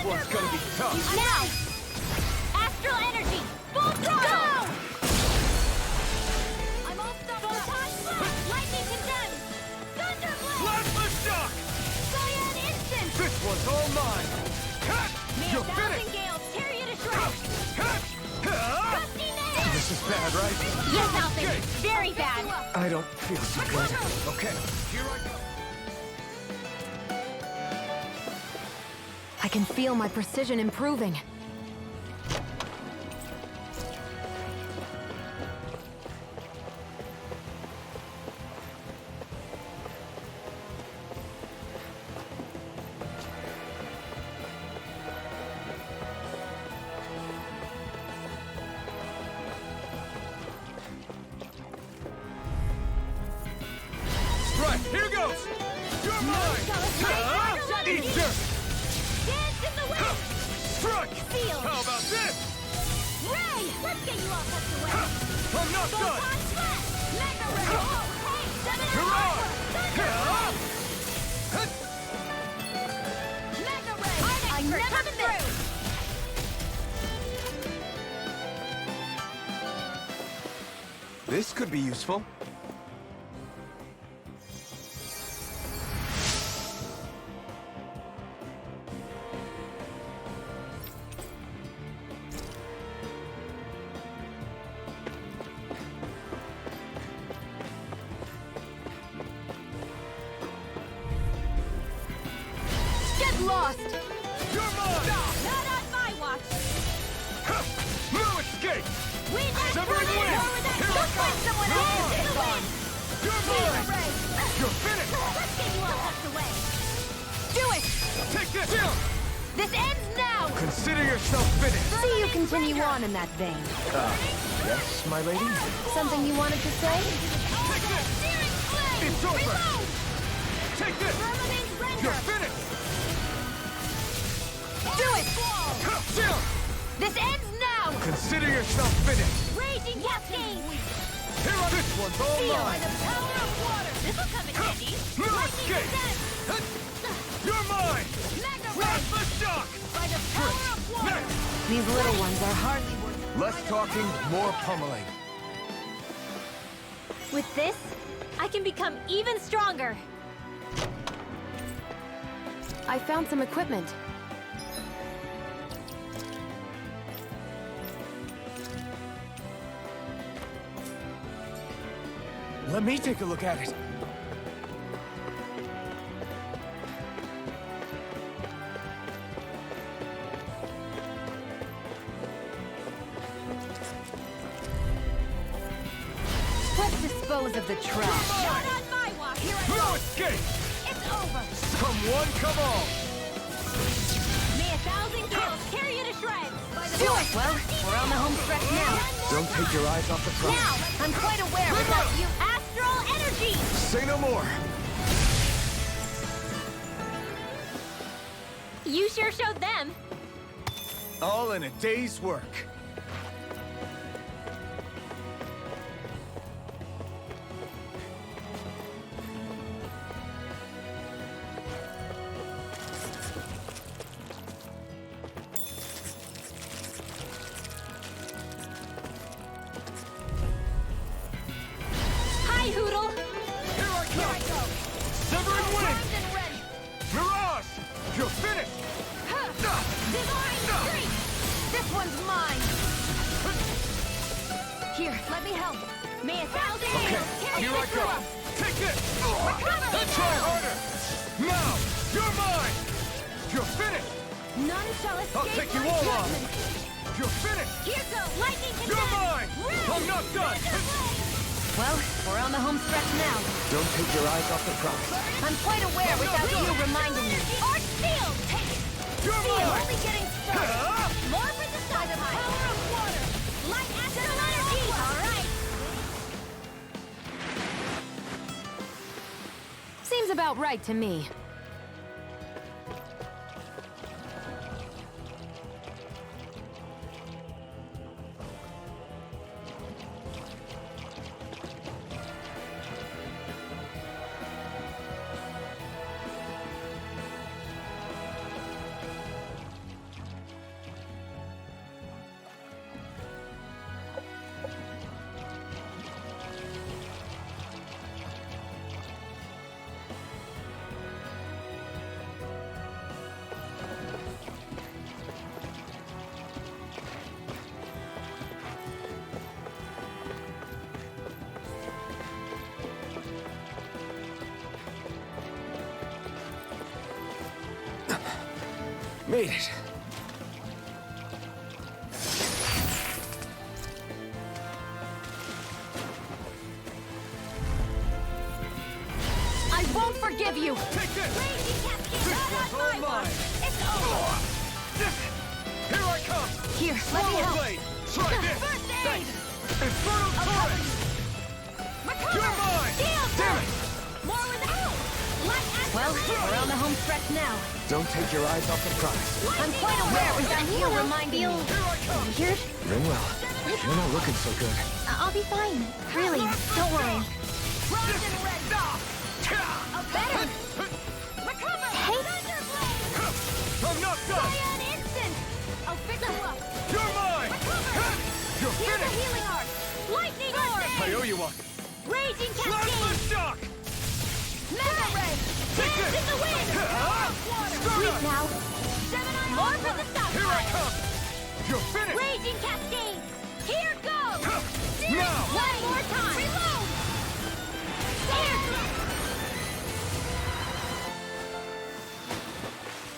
S8: one's gonna be tough.
S2: Now! Astral energy! Full throttle! I'm all stuck up! Lightning condemned! Thunderblade!
S8: Plasma shock!
S2: Cyan instant!
S8: This one's all mine! Cut!
S2: May
S8: You're
S2: 1,000
S8: finished!
S2: gales tear you to shreds!
S8: Cut! Ah!
S2: Gusty nail!
S3: This is bad, right?
S2: Yes, Alphen! Very bad!
S3: I don't feel so good.
S8: Okay, here I go.
S1: I can feel my precision improving.
S8: Right, here goes! You're mine! Ah! Eat dirt!
S2: Dance in the wind!
S8: Strike!
S2: Seal!
S8: How about this?
S2: Ray! Let's get you all tucked away!
S8: I'm not done!
S2: Photon smash! Mega ray! Oh, hey! Summon
S8: You're
S2: our
S8: on!
S2: Thunderblade!
S8: Ah!
S2: Mega ray! I never through!
S3: This could be useful.
S1: Get lost!
S8: You're mine!
S2: Not on my watch!
S8: Ha! No escape!
S2: We just
S8: Severing
S2: run
S8: wind!
S2: over that!
S8: Here I
S2: Don't
S8: come!
S2: find someone
S8: You're
S2: else!
S8: on!
S2: In the wind!
S8: You're
S2: Mega
S8: mine!
S2: ray!
S8: You're finished!
S2: Let's get you all tucked away!
S1: Do it!
S8: Take this! Chill!
S2: This ends now!
S3: Consider yourself finished.
S1: See you continue on in that vein.
S3: Yes, my lady?
S1: Something you wanted to say?
S8: Take this!
S2: Searing flame!
S8: It's over!
S2: Reload!
S8: Take this!
S2: Firmament render!
S8: You're finished!
S1: Do it!
S8: Ha! Chill!
S2: This ends now!
S3: Consider yourself finished.
S2: Raging cascade!
S8: Here on this one's all
S2: Seal by
S8: mine!
S2: the power of water! This'll come in handy!
S8: No
S2: Lightning
S8: escape!
S2: descent!
S8: You're mine!
S2: Mega ray!
S8: Plasma shock!
S2: By the power of water!
S8: Next!
S1: These little ones are hardly worth...
S3: Less talking, more pummeling.
S2: With this, I can become even stronger!
S1: I found some equipment.
S3: Let me take a look at it.
S1: Let's dispose of the trash.
S2: Not on my watch! Here I
S8: No escape!
S2: It's over!
S8: Come one, come all!
S2: May 1,000 gales tear you to shreds! By the
S1: Do it! Well, we're on the home stretch now.
S3: Don't take your eyes off the prize.
S2: Now, I'm quite aware without you. Astral energy!
S3: Say no more.
S2: You sure showed them.
S3: All in a day's work.
S2: Hi, Hoodle!
S8: Here I come! Severing wind!
S2: Armed and ready!
S8: Mirage! You're finished!
S2: Divine Streak!
S1: This one's mine. Here, let me help.
S2: May 1,000 gales tear
S8: Here
S2: you
S8: I
S2: to
S8: go!
S2: us!
S8: Take this!
S2: Recover!
S8: Try harder! Now! You're mine! You're finished!
S1: None shall escape
S8: I'll take you
S1: my
S8: all on!
S1: judgment.
S8: You're finished!
S2: Here goes lightning
S8: You're
S2: condemned!
S8: mine! I'm not done!
S1: Well, we're on the home stretch now.
S3: Don't take your eyes off the prize.
S1: I'm quite aware without you reminding me.
S2: Arch field! Take it!
S8: You're
S2: Seal!
S8: mine!
S2: Only getting started!
S8: Ah!
S2: More for the sun! Power of water! Light astral energy! Alright!
S1: Seems about right to me.
S3: Made it.
S1: I won't forgive you!
S8: Take this!
S1: This
S8: one's all mine!
S1: It's over!
S8: Here I come!
S1: Here, let me help!
S8: Blade! Try this!
S1: First aid!
S8: Thanks! Infernal Torrent! You're mine! Damn it!
S1: More with help! Well, we're on the home stretch now.
S3: Don't take your eyes off the prize.
S1: I'm quite aware of that heel reminding me.
S8: Here I come!
S1: Weird?
S3: Ringwell, you're not looking so good.
S2: I'll be fine. Really, don't worry.
S1: Bronze and red! Better! Recover! Hey!
S8: I'm not done!
S1: An instant! I'll fix you up!
S8: You're mine! You're
S1: Here's a
S8: finished!
S1: healing arc! Lightning orb!
S8: I owe you one!
S1: Raging
S8: Plasma
S1: cascade!
S8: shock!
S1: Mega ray!
S8: Take
S1: Dance
S8: this!
S1: in the wind! Water!
S8: Stun!
S1: now! Gemini more for the
S8: Here I
S1: stockpile!
S8: come! You're finished!
S1: Raging cascade! Here goes!
S8: Now!
S1: One more time! Reload!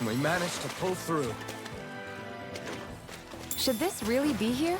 S3: We managed to pull through.
S1: Should this really be here?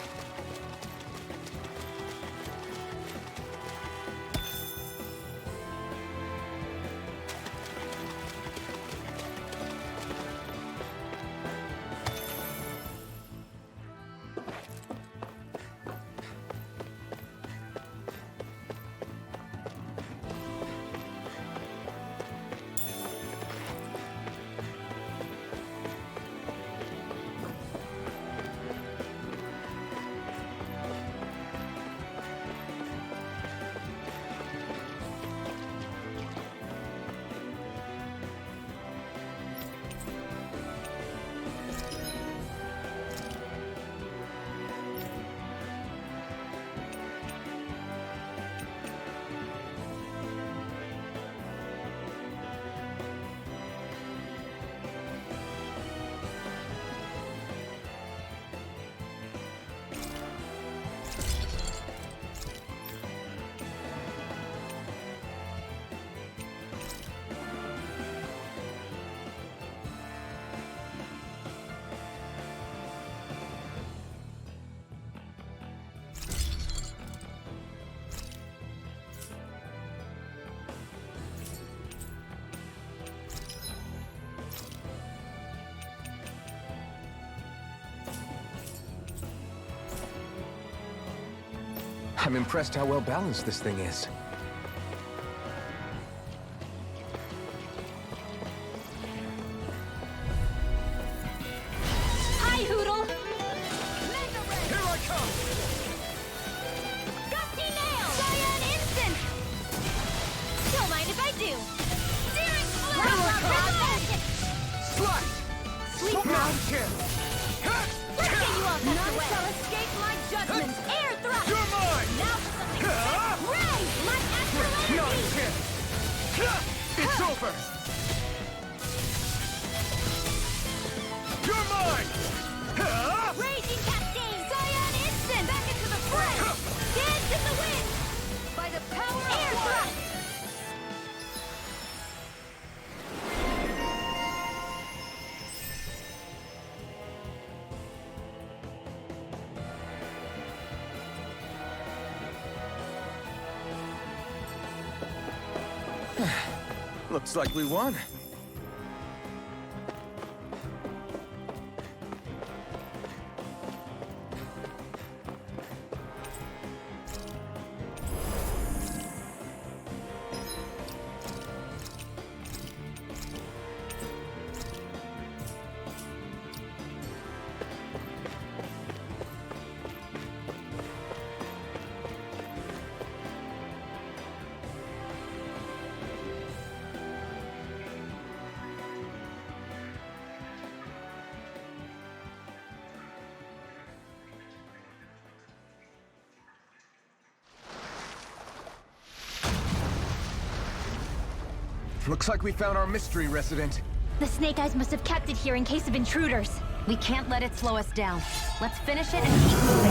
S3: I'm impressed how well balanced this thing is.
S1: Hi, Hoodle!
S8: Here I come!
S1: Gusty nail! Cyan instant! Don't mind if I do. Searing
S8: Slice!
S1: Sleep now. Let's get you all
S8: None
S1: tucked away. Shall escape my judgment. Air thrust.
S8: You're mine!
S1: Now for something sick. Ray, my astral
S8: Not a
S1: energy.
S8: chance! It's over! You're mine!
S1: Raging cascade. Cyan instant. Back into the fray. Dance in the wind. By the power of air thrust.
S3: Looks like we won. Looks like we found our mystery resident.
S2: The Snake Eyes must have kept it here in case of intruders.
S1: We can't let it slow us down. Let's finish it and keep moving.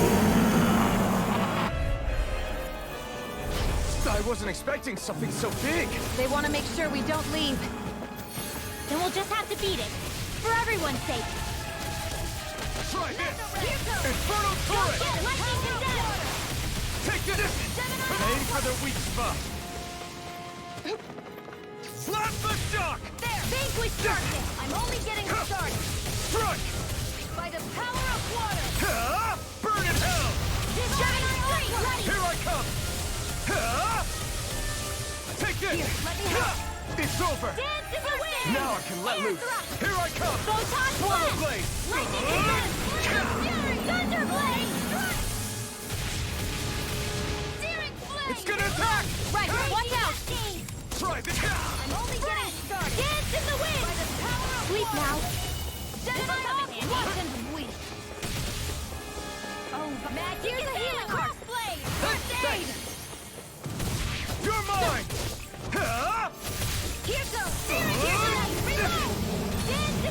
S3: I wasn't expecting something so big.
S1: They want to make sure we don't leave.
S2: Then we'll just have to beat it. Forever everyone's sake.
S8: Try this!
S2: Here goes.
S8: Infernal turret!
S2: Get lightning condemned.
S8: Take this! Aim for the weak spot! Plasma shock!
S2: There. Vanquish darkness. I'm only getting started.
S8: Strike!
S2: By the power of water.
S8: Burn in hell!
S2: Shining straight. Ready.
S8: Here I come! Take this!
S2: Here, let me help.
S8: It's over!
S2: Dance in the wind.
S8: Now I can let loose! Here I come!
S2: Photon
S8: Swallow
S2: blast.
S8: blade!
S2: Lightning condemned. Fury. Thunder blade. Searing flame.
S8: It's gonna attack!
S2: Right. Watch out.
S8: Try this!
S2: I'm only getting started. Dance in the wind. By the power of sleep now. Wasn't weak. Oh, magic. Here's a healing crossblade. First aid.
S8: You're mine!
S2: Here goes. Reload.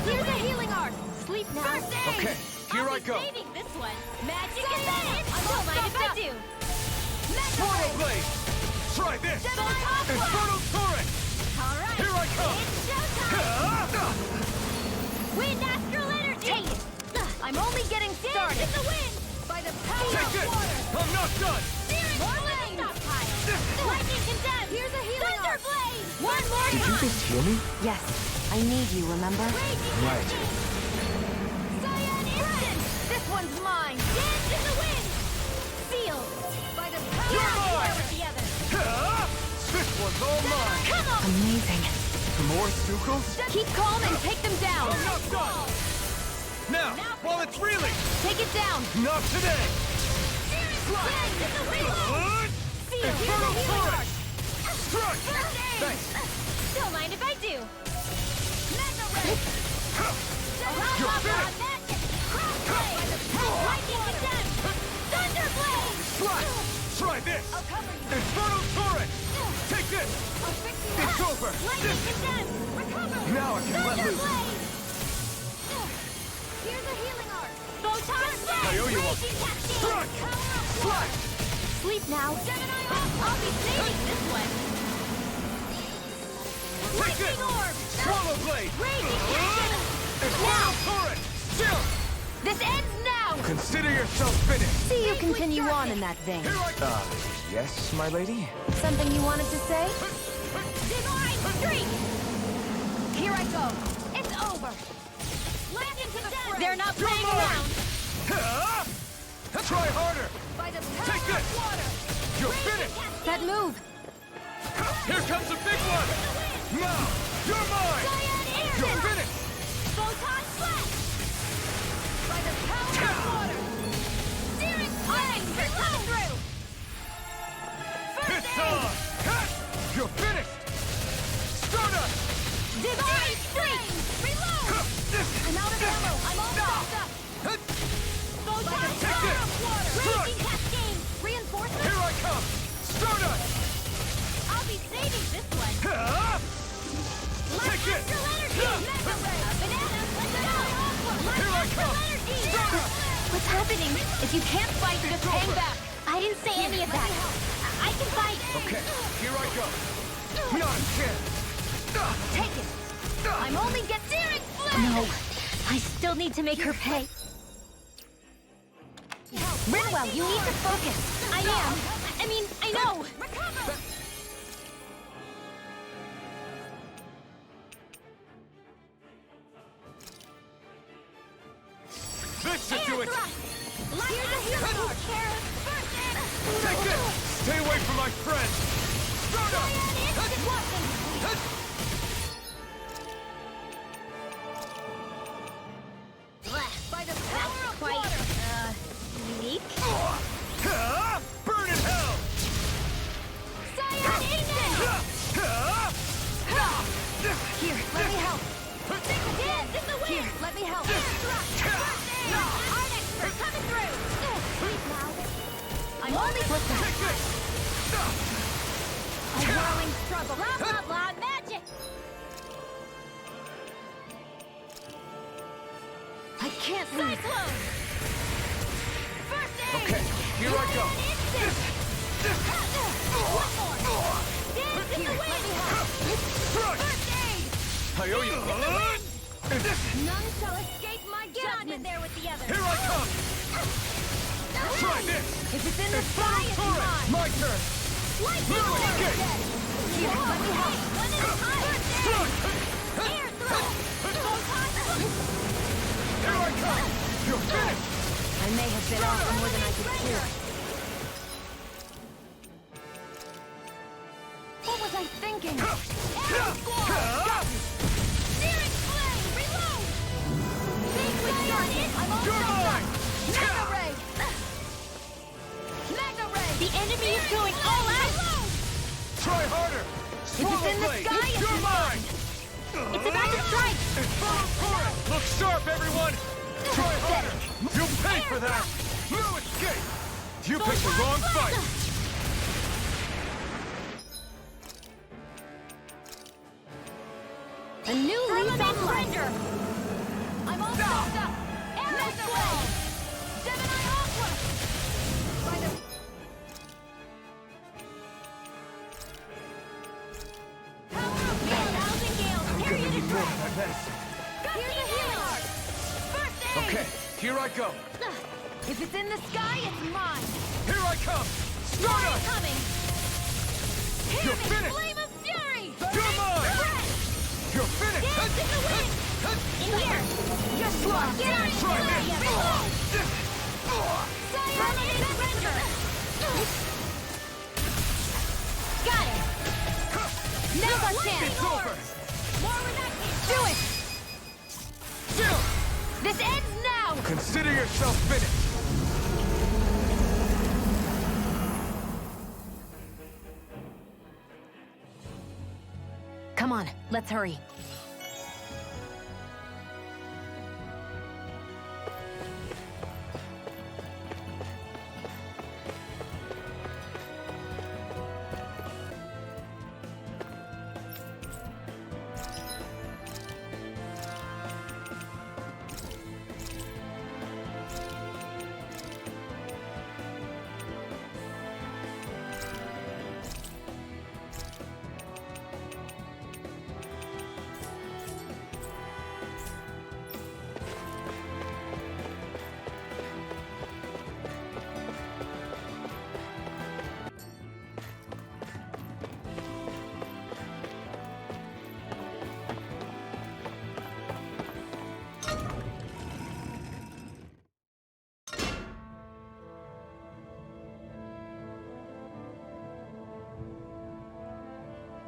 S2: Here's a healing art. Sleep now. First aid.
S8: Okay, here I go.
S2: Saving this one. Magic is in. I don't mind if I do.
S8: Swallow blade! Try this! Infernal turret!
S2: All right.
S8: Here I come!
S2: It's showtime. Wind astral energy. Take it. I'm only getting started. Dance in the wind. By the power
S8: Take
S2: of
S8: this!
S2: water.
S8: I'm not done!
S2: More flame. Stockpile. Lightning condemned. Here's a healing Thunder blade. One more
S3: Did you
S2: time.
S3: just hear me?
S1: Yes, I need you, remember?
S3: Right.
S2: Cyan instant. This one's mine. Dance in the wind. Sealed. By the power
S8: You're
S2: of
S8: mine.
S2: water with the others.
S8: This one's all mine!
S2: Come on.
S1: Amazing.
S8: More Sukals?
S1: Keep calm and take them down.
S8: I'm not done! Now, while it's reeling!
S1: Take it down.
S8: Not today!
S2: Dance in the wind. Sealed.
S8: Infernal turret! Strike!
S2: First aid.
S8: Thanks!
S2: Don't mind if I do. Mega ray.
S8: You're finished!
S2: Magic. Crossblade. Lightning condemned. Thunder blade.
S8: Slide! Try this!
S2: I'll cover you.
S8: Infernal turret! Take this!
S2: I'll fix you
S8: It's
S2: up.
S8: over!
S2: Lightning condemned. Recover.
S8: Now I can let
S2: Thunder
S8: loose!
S2: blade. Here's a healing art. Photon blade.
S8: I owe you one.
S2: Raging cascade.
S8: Strike!
S2: Power of
S8: Slide!
S1: Sleep now.
S2: Gemini off. I'll be saving this one.
S8: Take this!
S2: Lightning orb.
S8: Swallow blade!
S2: Raging cascade.
S8: Infernal turret! Still!
S1: This ends now.
S8: Consider yourself finished!
S1: See you continue on in that vein.
S8: Here I come!
S3: Yes, my lady?
S1: Something you wanted to say?
S2: Divine streak. Here I go. It's over. Lightning to the front. They're not playing around.
S8: Try harder!
S2: By the
S8: Take
S2: power
S8: this!
S2: of water.
S8: You're finished!
S1: That move.
S8: Here comes a big one! Now, you're mine!
S2: Cyan
S8: You're
S2: instant.
S8: finished!
S2: Photon flash. By the power of water. Searing flame. They're coming through. First
S8: It's
S2: aid.
S8: on! Cut! You're finished! Stardust!
S2: Divine streak. Reload. I'm out of ammo. I'm all stocked up. Photon
S8: Take
S2: power
S8: this.
S2: of water.
S8: Strike.
S2: Raging cascade. Reinforcements.
S8: Here I come! Stardust!
S2: I'll be saving this one.
S8: Take it!
S2: Astral energy. Mega ray. Banana. Let's go.
S8: Here I come!
S2: Astral energy.
S8: Stardust!
S1: What's happening? If you can't fight, just hang
S8: over.
S1: back.
S2: I didn't say any of that. I can fight.
S8: Okay, here I go! Not a chance!
S2: Take it. I'm only get searing flame.
S1: No, I still need to make her pay. Rinwell, you need to focus.
S2: I am. I mean, I know. Recover.
S8: This should do it!
S2: Here's a healing art.
S8: Take this! Stay away from my friend! Stardust!
S2: By the power of water. Unique.
S8: Burn in hell!
S2: Cyan instant.
S1: Here, let me help.
S2: Dance in the wind.
S1: Here, let me help.
S2: Art expert coming through. Sleep now. I'm only
S1: Listen,
S8: Take this!
S2: a whirling struggle. Blah blah blah. Magic.
S1: I can't leave.
S2: Cyclone. First aid.
S8: Okay, here I go!
S2: One more. Dance in the wind.
S8: Strike!
S2: First aid.
S8: I owe you!
S1: None shall escape my
S2: Get on in
S1: judgment.
S2: there with the others.
S8: Here I come! Try this!
S1: If it's in the sky, it's mine.
S8: My turn!
S2: Light
S8: No
S2: throw!
S8: escape!
S1: Here, let me help.
S2: One at a time! Air throw!
S8: Here I come! You're finished!
S1: I may have bit off more than I could chew. What was I thinking?
S2: Searing flame! Reload! Big wing! I'm all
S8: You're mine!
S1: Mega ray! Mega ray!
S2: The enemy is going all out!
S8: Try harder! Swallow
S1: in the
S8: blade!
S1: sky, it's
S8: You're mine!
S2: It's about to strike!
S8: It's full current! Look sharp, everyone! Try harder! You'll pay for that! No escape! You picked the wrong fight!
S1: A new lease on life.
S2: I'm all stocked up! Arrow squad! Gemini Aqua!
S1: By the...
S2: Power of me! 1,000 gales! Period
S8: Need more
S2: address!
S8: of that medicine.
S2: Here's the healing art! First aid!
S8: Okay, here I go.
S1: If it's in the sky, it's mine.
S8: Here I come! Start us!
S2: Coming!
S8: You're finished!
S2: Flame of fury!
S8: You're mine!
S2: Breath!
S8: You're finished!
S2: Dance in the wind! In here!
S1: You're slow.
S2: Get on it!
S8: Try this!
S2: Reload! Psionic surrender! Got it! Now's our chance!
S8: It's over!
S2: More with that
S1: Do it!
S8: Still!
S1: This ends now!
S8: Consider yourself finished!
S1: Come on, let's hurry.